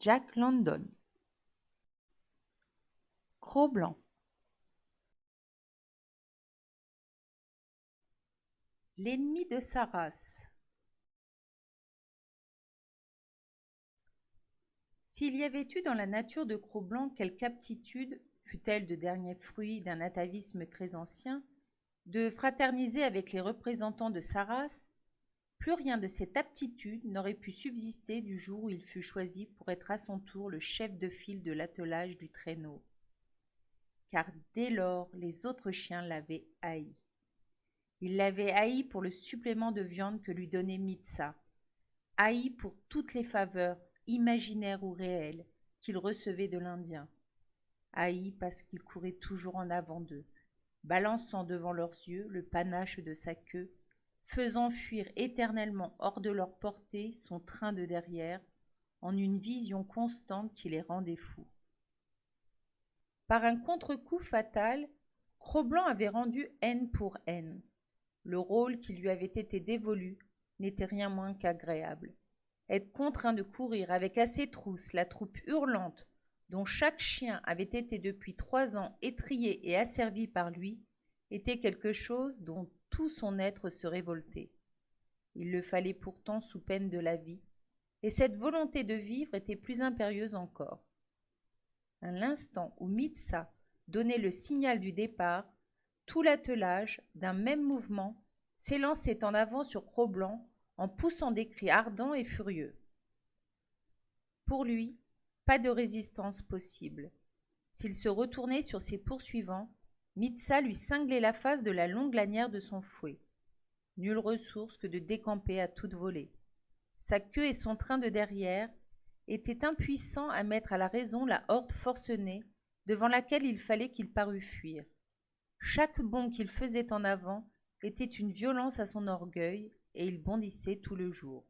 Jack London. Cro-Blanc. L'ennemi de sa race. S'il y avait eu dans la nature de Cro-Blanc quelque aptitude, fût-elle de dernier fruit d'un atavisme très ancien, de fraterniser avec les représentants de sa race, plus rien de cette aptitude n'aurait pu subsister du jour où il fut choisi pour être à son tour le chef de file de l'attelage du traîneau. Car dès lors, les autres chiens l'avaient haï. Ils l'avaient haï pour le supplément de viande que lui donnait Mitsa, haï pour toutes les faveurs, imaginaires ou réelles, qu'il recevait de l'Indien, haï parce qu'il courait toujours en avant d'eux, balançant devant leurs yeux le panache de sa queue, faisant fuir éternellement hors de leur portée son train de derrière, en une vision constante qui les rendait fous. Par un contre-coup fatal, Cro-Blanc avait rendu haine pour haine. Le rôle qui lui avait été dévolu n'était rien moins qu'agréable. Être contraint de courir avec à ses trousses la troupe hurlante dont chaque chien avait été depuis 3 ans étrillé et asservi par lui était quelque chose dont tout son être se révoltait. Il le fallait pourtant sous peine de la vie, et cette volonté de vivre était plus impérieuse encore. À l'instant où Mitsa donnait le signal du départ, tout l'attelage, d'un même mouvement, s'élançait en avant sur Cro-Blanc en poussant des cris ardents et furieux. Pour lui, pas de résistance possible. S'il se retournait sur ses poursuivants, Mitsa lui cinglait la face de la longue lanière de son fouet. Nulle ressource que de décamper à toute volée. Sa queue et son train de derrière étaient impuissants à mettre à la raison la horde forcenée devant laquelle il fallait qu'il parût fuir. Chaque bond qu'il faisait en avant était une violence à son orgueil, et il bondissait tout le jour.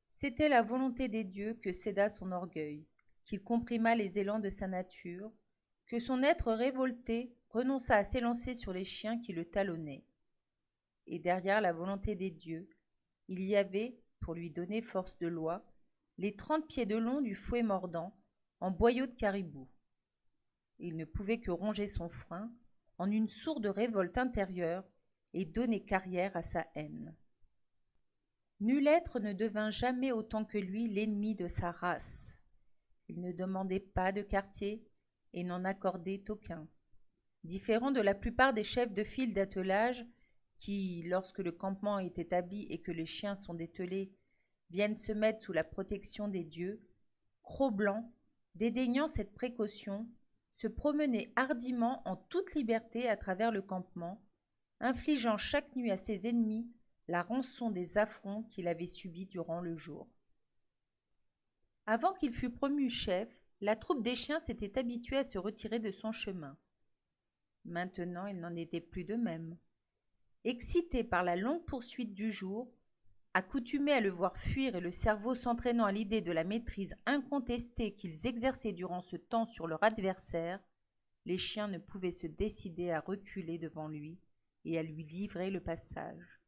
C'était la volonté des dieux que céda son orgueil, qu'il comprima les élans de sa nature, que son être révolté renonça à s'élancer sur les chiens qui le talonnaient. Et derrière la volonté des dieux, il y avait, pour lui donner force de loi, les 30 pieds de long du fouet mordant, en boyau de caribou. Il ne pouvait que ronger son frein, en une sourde révolte intérieure, et donner carrière à sa haine. Nul être ne devint jamais autant que lui l'ennemi de sa race. Il ne demandait pas de quartier et n'en accordait aucun. Différent de la plupart des chefs de file d'attelage qui, lorsque le campement est établi et que les chiens sont dételés, viennent se mettre sous la protection des dieux, Cro-Blanc, dédaignant cette précaution, se promenait hardiment en toute liberté à travers le campement, infligeant chaque nuit à ses ennemis la rançon des affronts qu'il avait subis durant le jour. Avant qu'il fût promu chef, la troupe des chiens s'était habituée à se retirer de son chemin. Maintenant, il n'en était plus de même. Excités par la longue poursuite du jour, accoutumés à le voir fuir et le cerveau s'entraînant à l'idée de la maîtrise incontestée qu'ils exerçaient durant ce temps sur leur adversaire, les chiens ne pouvaient se décider à reculer devant lui et à lui livrer le passage.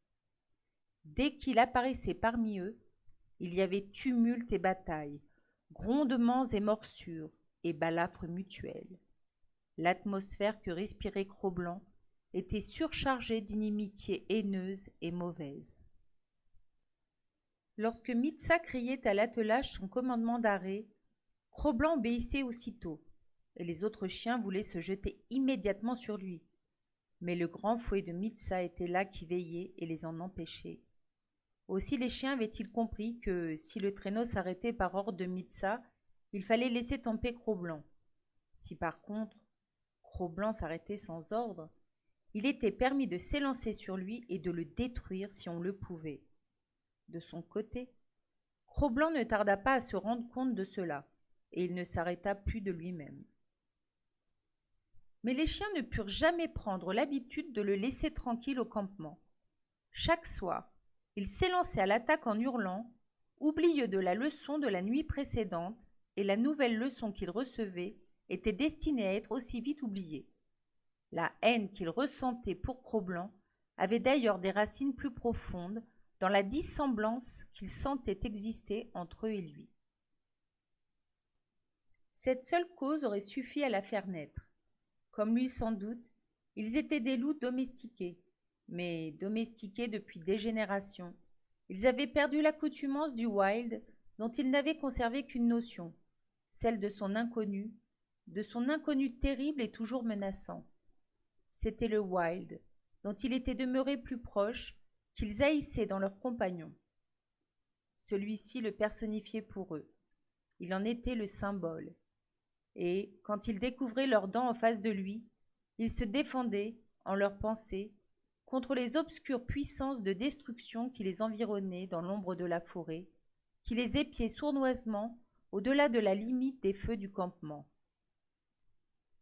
Dès qu'il apparaissait parmi eux, il y avait tumulte et bataille, grondements et morsures, et balafres mutuels. L'atmosphère que respirait Cro-Blanc était surchargée d'inimitié haineuse et mauvaise. Lorsque Mitsa criait à l'attelage son commandement d'arrêt, Cro-Blanc obéissait aussitôt, et les autres chiens voulaient se jeter immédiatement sur lui. Mais le grand fouet de Mitsa était là qui veillait et les en empêchait. Aussi les chiens avaient-ils compris que, si le traîneau s'arrêtait par ordre de Mitsa, il fallait laisser tomber Cro-Blanc. Si par contre, Cro-Blanc s'arrêtait sans ordre, il était permis de s'élancer sur lui et de le détruire si on le pouvait. De son côté, Cro-Blanc ne tarda pas à se rendre compte de cela, et il ne s'arrêta plus de lui-même. Mais les chiens ne purent jamais prendre l'habitude de le laisser tranquille au campement. Chaque soir, il s'élançait à l'attaque en hurlant, oublieux de la leçon de la nuit précédente, et la nouvelle leçon qu'il recevait était destinée à être aussi vite oubliée. La haine qu'il ressentait pour Cro-Blanc avait d'ailleurs des racines plus profondes dans la dissemblance qu'il sentait exister entre eux et lui. Cette seule cause aurait suffi à la faire naître. Comme lui sans doute, ils étaient des loups domestiqués, mais domestiqués depuis des générations. Ils avaient perdu l'accoutumance du wild dont ils n'avaient conservé qu'une notion, celle de son inconnu terrible et toujours menaçant. C'était le wild, dont il était demeuré plus proche, qu'ils haïssaient dans leurs compagnons. Celui-ci le personnifiait pour eux. Il en était le symbole. Et, quand ils découvraient leurs dents en face de lui, ils se défendaient, en leur pensée, contre les obscures puissances de destruction qui les environnaient dans l'ombre de la forêt, qui les épiaient sournoisement au-delà de la limite des feux du campement.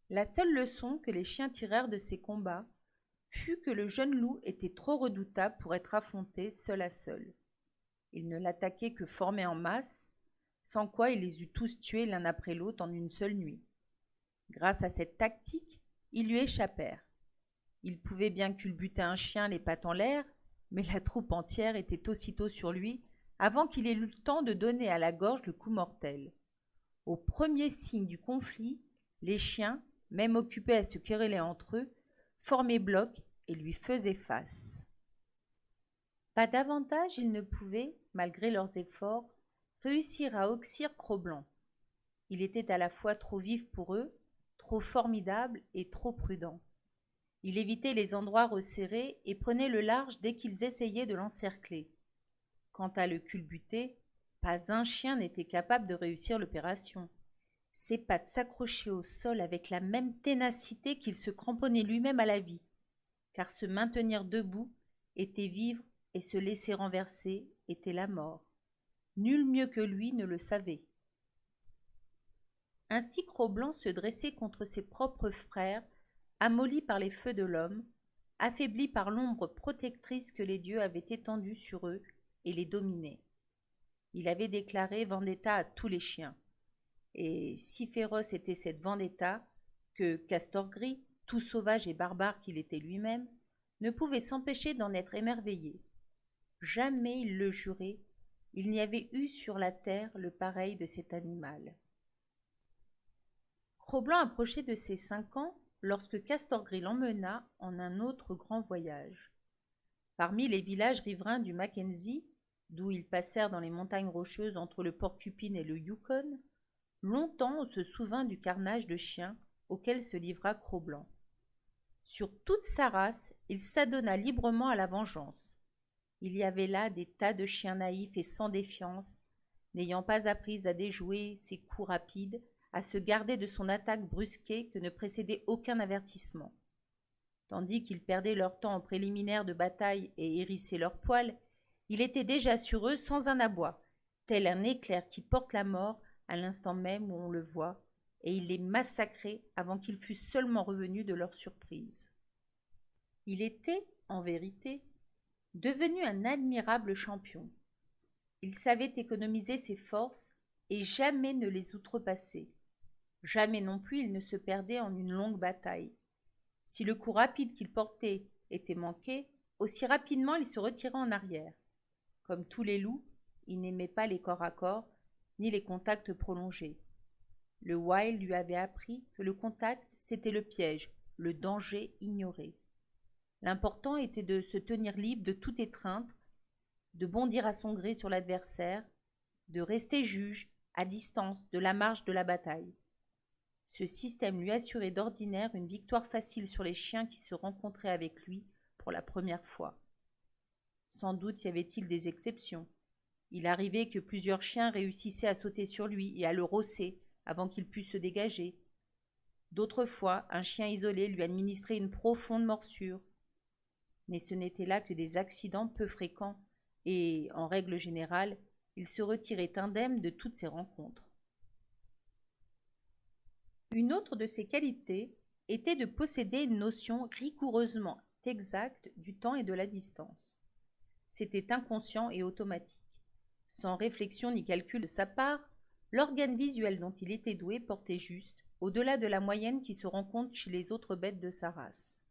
La seule leçon que les chiens tirèrent de ces combats fut que le jeune loup était trop redoutable pour être affronté seul à seul. Il ne l'attaquait que formé en masse, sans quoi il les eût tous tués l'un après l'autre en une seule nuit. Grâce à cette tactique, ils lui échappèrent. Il pouvait bien culbuter un chien les pattes en l'air, mais la troupe entière était aussitôt sur lui avant qu'il ait eu le temps de donner à la gorge le coup mortel. Au premier signe du conflit, les chiens, même occupés à se quereller entre eux, formaient bloc et lui faisaient face. Pas davantage ils ne pouvaient, malgré leurs efforts, réussir à oxyre Cro-Blanc. Il était à la fois trop vif pour eux, trop formidable et trop prudent. Il évitait les endroits resserrés et prenait le large dès qu'ils essayaient de l'encercler. Quant à le culbuter, pas un chien n'était capable de réussir l'opération. Ses pattes s'accrochaient au sol avec la même ténacité qu'il se cramponnait lui-même à la vie, car se maintenir debout était vivre et se laisser renverser était la mort. Nul mieux que lui ne le savait. Ainsi Cro-Blanc se dressait contre ses propres frères, amolli par les feux de l'homme, affaibli par l'ombre protectrice que les dieux avaient étendue sur eux et les dominait. Il avait déclaré vendetta à tous les chiens. Et si féroce était cette vendetta que Castor Gris, tout sauvage et barbare qu'il était lui-même, ne pouvait s'empêcher d'en être émerveillé. Jamais, il le jurait, il n'y avait eu sur la terre le pareil de cet animal. Cro-Blanc approchait de ses 5 ans lorsque Castor Gris l'emmena en un autre grand voyage. Parmi les villages riverains du Mackenzie, d'où ils passèrent dans les montagnes rocheuses entre le Porcupine et le Yukon, longtemps on se souvint du carnage de chiens auquel se livra Cro-Blanc. Sur toute sa race, il s'adonna librement à la vengeance. Il y avait là des tas de chiens naïfs et sans défiance, n'ayant pas appris à déjouer ses coups rapides, à se garder de son attaque brusquée que ne précédait aucun avertissement. Tandis qu'ils perdaient leur temps en préliminaire de bataille et hérissaient leurs poils, il était déjà sur eux sans un aboi, tel un éclair qui porte la mort à l'instant même où on le voit, et il les massacrait avant qu'ils fussent seulement revenus de leur surprise. Il était, en vérité, devenu un admirable champion. Il savait économiser ses forces et jamais ne les outrepasser. Jamais non plus il ne se perdait en une longue bataille. Si le coup rapide qu'il portait était manqué, aussi rapidement il se retirait en arrière. Comme tous les loups, il n'aimait pas les corps à corps, ni les contacts prolongés. Le wild lui avait appris que le contact, c'était le piège, le danger ignoré. L'important était de se tenir libre de toute étreinte, de bondir à son gré sur l'adversaire, de rester juge, à distance de la marche de la bataille. Ce système lui assurait d'ordinaire une victoire facile sur les chiens qui se rencontraient avec lui pour la première fois. Sans doute y avait-il des exceptions. Il arrivait que plusieurs chiens réussissaient à sauter sur lui et à le rosser avant qu'il pût se dégager. D'autres fois, un chien isolé lui administrait une profonde morsure. Mais ce n'étaient là que des accidents peu fréquents et, en règle générale, il se retirait indemne de toutes ces rencontres. Une autre de ses qualités était de posséder une notion rigoureusement exacte du temps et de la distance. C'était inconscient et automatique. Sans réflexion ni calcul de sa part, l'organe visuel dont il était doué portait juste, au-delà de la moyenne qui se rencontre chez les autres bêtes de sa race.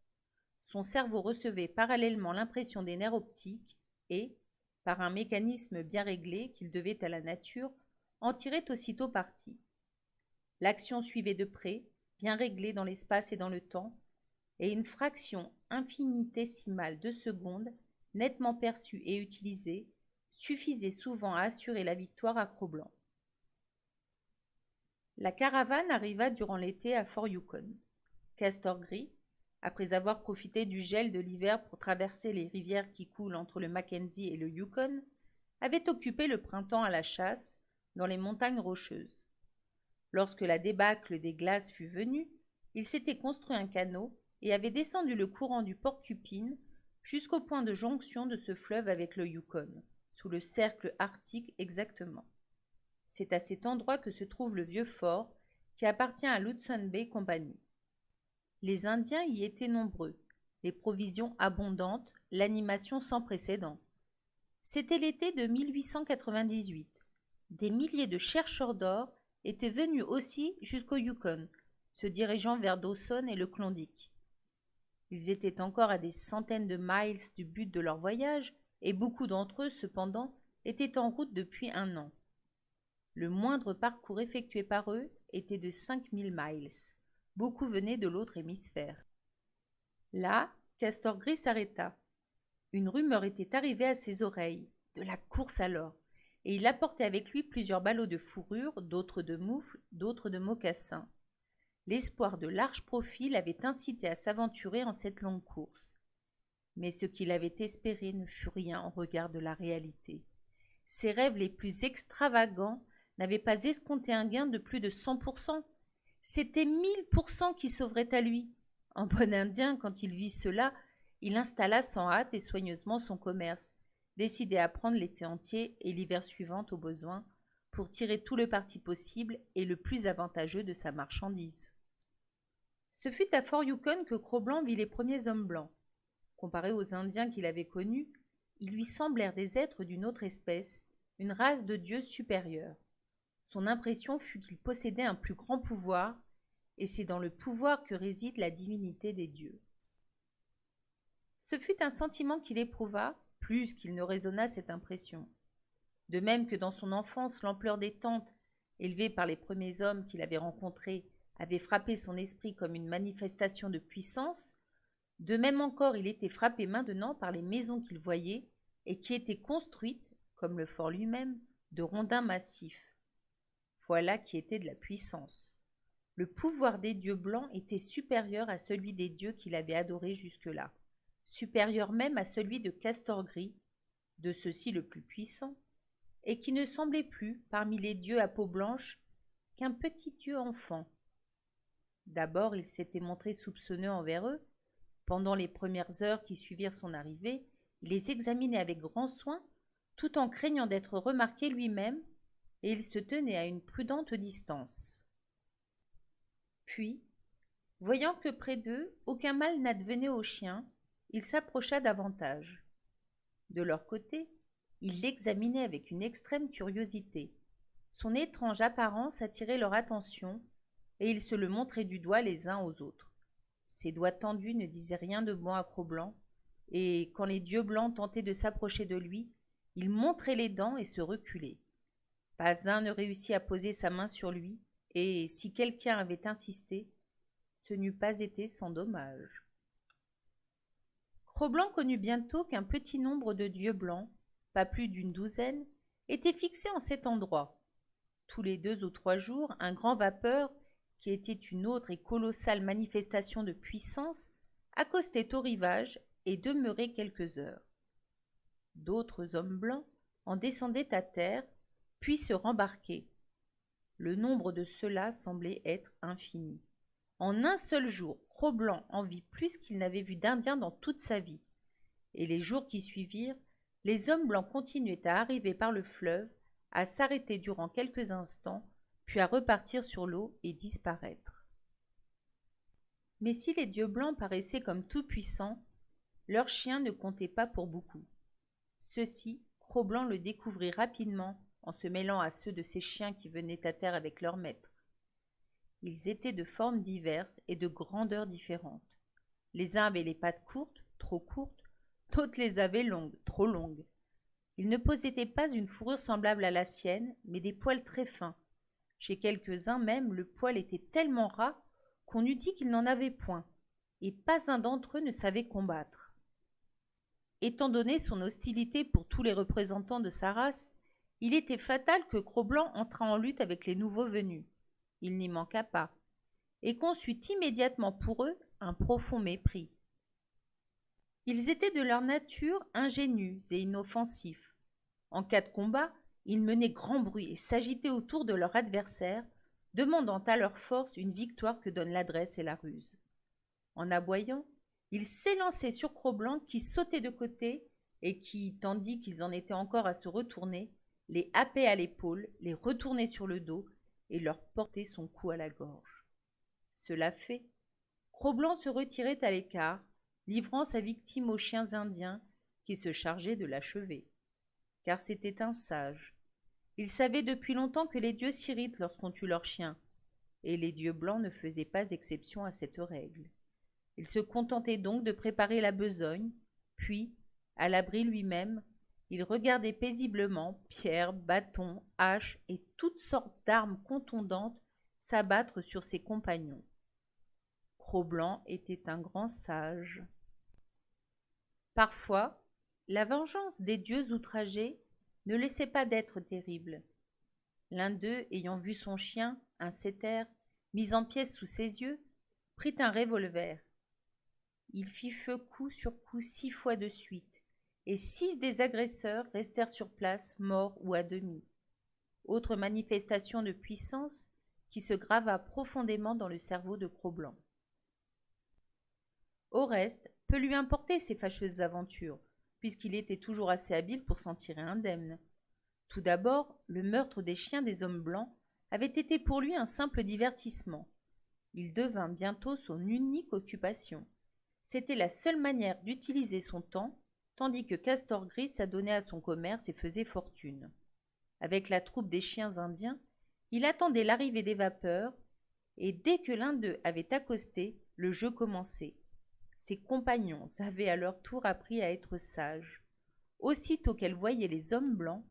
Son cerveau recevait parallèlement l'impression des nerfs optiques et, par un mécanisme bien réglé qu'il devait à la nature, en tirait aussitôt parti. L'action suivait de près, bien réglée dans l'espace et dans le temps, et une fraction infinitésimale de seconde, nettement perçue et utilisée, suffisait souvent à assurer la victoire à Cro-Blanc. La caravane arriva durant l'été à Fort Yukon. Castor Gris, après avoir profité du gel de l'hiver pour traverser les rivières qui coulent entre le Mackenzie et le Yukon, avait occupé le printemps à la chasse dans les montagnes rocheuses. Lorsque la débâcle des glaces fut venue, il s'était construit un canot et avait descendu le courant du Porcupine jusqu'au point de jonction de ce fleuve avec le Yukon, sous le cercle arctique exactement. C'est à cet endroit que se trouve le vieux fort qui appartient à l'Hudson Bay Company. Les Indiens y étaient nombreux, les provisions abondantes, l'animation sans précédent. C'était l'été de 1898. Des milliers de chercheurs d'or étaient venus aussi jusqu'au Yukon, se dirigeant vers Dawson et le Klondike. Ils étaient encore à des centaines de miles du but de leur voyage, et beaucoup d'entre eux, cependant, étaient en route depuis 1 an. Le moindre parcours effectué par eux était de 5000 miles. Beaucoup venaient de l'autre hémisphère. Là, Castor Gris s'arrêta. Une rumeur était arrivée à ses oreilles, de la course alors, et il apportait avec lui plusieurs ballots de fourrure, d'autres de moufles, d'autres de mocassins. L'espoir de larges profits l'avait incité à s'aventurer en cette longue course. Mais ce qu'il avait espéré ne fut rien en regard de la réalité. Ses rêves les plus extravagants n'avaient pas escompté un gain de plus de 100%. C'était 1000% qui s'offraient à lui. En bon indien, quand il vit cela, il installa sans hâte et soigneusement son commerce, décidé à prendre l'été entier et l'hiver suivant au besoin, pour tirer tout le parti possible et le plus avantageux de sa marchandise. Ce fut à Fort Yukon que Cro-Blanc vit les premiers hommes blancs. Comparés aux Indiens qu'il avait connus, ils lui semblèrent des êtres d'une autre espèce, une race de dieux supérieurs. Son impression fut qu'ils possédaient un plus grand pouvoir, et c'est dans le pouvoir que réside la divinité des dieux. Ce fut un sentiment qu'il éprouva, plus qu'il ne raisonna cette impression. De même que dans son enfance, l'ampleur des tentes, élevées par les premiers hommes qu'il avait rencontrés, avait frappé son esprit comme une manifestation de puissance, de même encore il était frappé maintenant par les maisons qu'il voyait et qui étaient construites, comme le fort lui-même, de rondins massifs. Voilà qui était de la puissance. Le pouvoir des dieux blancs était supérieur à celui des dieux qu'il avait adorés jusque-là, supérieur même à celui de Castor Gris, de ceux-ci le plus puissant, et qui ne semblait plus, parmi les dieux à peau blanche, qu'un petit dieu enfant. D'abord, il s'était montré soupçonneux envers eux. Pendant les premières heures qui suivirent son arrivée, il les examinait avec grand soin, tout en craignant d'être remarqué lui-même, et il se tenait à une prudente distance. Puis, voyant que près d'eux, aucun mal n'advenait aux chiens, il s'approcha davantage. De leur côté, ils l'examinaient avec une extrême curiosité. Son étrange apparence attirait leur attention, et ils se le montraient du doigt les uns aux autres. Ses doigts tendus ne disaient rien de bon à Cro-Blanc, et quand les dieux blancs tentaient de s'approcher de lui, il montrait les dents et se reculait. Pas un ne réussit à poser sa main sur lui, et si quelqu'un avait insisté, ce n'eût pas été sans dommage. Cro-Blanc connut bientôt qu'un petit nombre de dieux blancs, pas plus d'une douzaine, étaient fixés en cet endroit. Tous les 2 ou 3 jours, un grand vapeur, qui était une autre et colossale manifestation de puissance, accostait au rivage et demeurait quelques heures. D'autres hommes blancs en descendaient à terre, puis se rembarquaient. Le nombre de ceux-là semblait être infini. En un seul jour, Cro-Blanc en vit plus qu'il n'avait vu d'Indiens dans toute sa vie. Et les jours qui suivirent, les hommes blancs continuaient à arriver par le fleuve, à s'arrêter durant quelques instants, puis à repartir sur l'eau et disparaître. Mais si les dieux blancs paraissaient comme tout-puissants, leurs chiens ne comptaient pas pour beaucoup. Ceux-ci, Cro-Blanc le découvrit rapidement en se mêlant à ceux de ces chiens qui venaient à terre avec leur maître. Ils étaient de formes diverses et de grandeurs différentes. Les uns avaient les pattes courtes, trop courtes, d'autres les avaient longues, trop longues. Ils ne possédaient pas une fourrure semblable à la sienne, mais des poils très fins. Chez quelques-uns même, le poil était tellement ras qu'on eût dit qu'ils n'en avaient point, et pas un d'entre eux ne savait combattre. Étant donné son hostilité pour tous les représentants de sa race, il était fatal que Cro-Blanc entrât en lutte avec les nouveaux venus. Il n'y manqua pas, et conçut immédiatement pour eux un profond mépris. Ils étaient de leur nature ingénus et inoffensifs. En cas de combat, ils menaient grand bruit et s'agitaient autour de leur adversaire, demandant à leur force une victoire que donnent l'adresse et la ruse. En aboyant, ils s'élançaient sur Cro-Blanc qui sautait de côté et qui, tandis qu'ils en étaient encore à se retourner, les happait à l'épaule, les retournait sur le dos et leur portait son cou à la gorge. Cela fait, Cro-Blanc se retirait à l'écart, livrant sa victime aux chiens indiens qui se chargeaient de l'achever. Car c'était un sage. Il savait depuis longtemps que les dieux s'irritent lorsqu'on tue leurs chiens, et les dieux blancs ne faisaient pas exception à cette règle. Il se contentait donc de préparer la besogne, puis, à l'abri lui-même, il regardait paisiblement pierres, bâtons, haches et toutes sortes d'armes contondantes s'abattre sur ses compagnons. Cro-Blanc était un grand sage. Parfois, la vengeance des dieux outragés ne laissait pas d'être terrible. L'un d'eux, ayant vu son chien, un setter, mis en pièces sous ses yeux, prit un revolver. Il fit feu coup sur coup 6 fois de suite, et 6 des agresseurs restèrent sur place, morts ou à demi. Autre manifestation de puissance qui se grava profondément dans le cerveau de Cro-Blanc. Au reste, peu lui importait ces fâcheuses aventures, puisqu'il était toujours assez habile pour s'en tirer indemne. Tout d'abord, le meurtre des chiens des hommes blancs avait été pour lui un simple divertissement. Il devint bientôt son unique occupation. C'était la seule manière d'utiliser son temps, tandis que Castor Gris s'adonnait à son commerce et faisait fortune. Avec la troupe des chiens indiens, il attendait l'arrivée des vapeurs, et dès que l'un d'eux avait accosté, le jeu commençait. Ses compagnons avaient à leur tour appris à être sages. Aussitôt qu'elles voyaient les hommes blancs,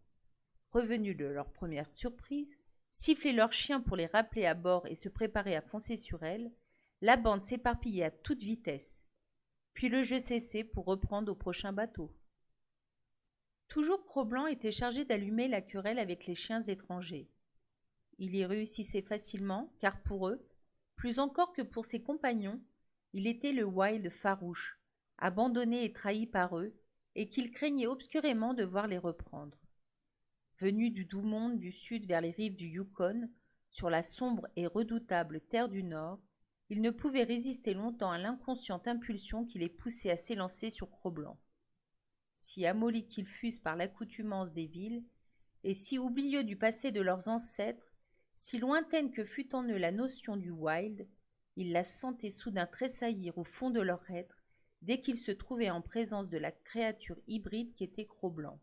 revenus de leur première surprise, siffler leurs chiens pour les rappeler à bord et se préparer à foncer sur elles, la bande s'éparpillait à toute vitesse. Puis le jeu cessait pour reprendre au prochain bateau. Toujours Cro-Blanc était chargé d'allumer la querelle avec les chiens étrangers. Il y réussissait facilement, car pour eux, plus encore que pour ses compagnons, il était le wild farouche, abandonné et trahi par eux, et qu'il craignait obscurément de voir les reprendre. Venu du doux monde du sud vers les rives du Yukon, sur la sombre et redoutable terre du Nord, il ne pouvait résister longtemps à l'inconsciente impulsion qui les poussait à s'élancer sur Cro-Blanc. Si amollis qu'ils fussent par l'accoutumance des villes, et si oublieux du passé de leurs ancêtres, si lointaine que fût en eux la notion du wild, ils la sentaient soudain tressaillir au fond de leur être dès qu'ils se trouvaient en présence de la créature hybride qui était Cro-Blanc.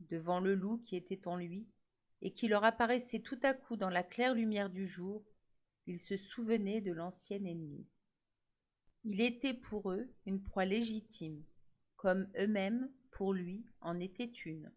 Devant le loup qui était en lui, et qui leur apparaissait tout à coup dans la claire lumière du jour, ils se souvenaient de l'ancien ennemi. Il était pour eux une proie légitime, comme eux-mêmes, pour lui, en étaient une.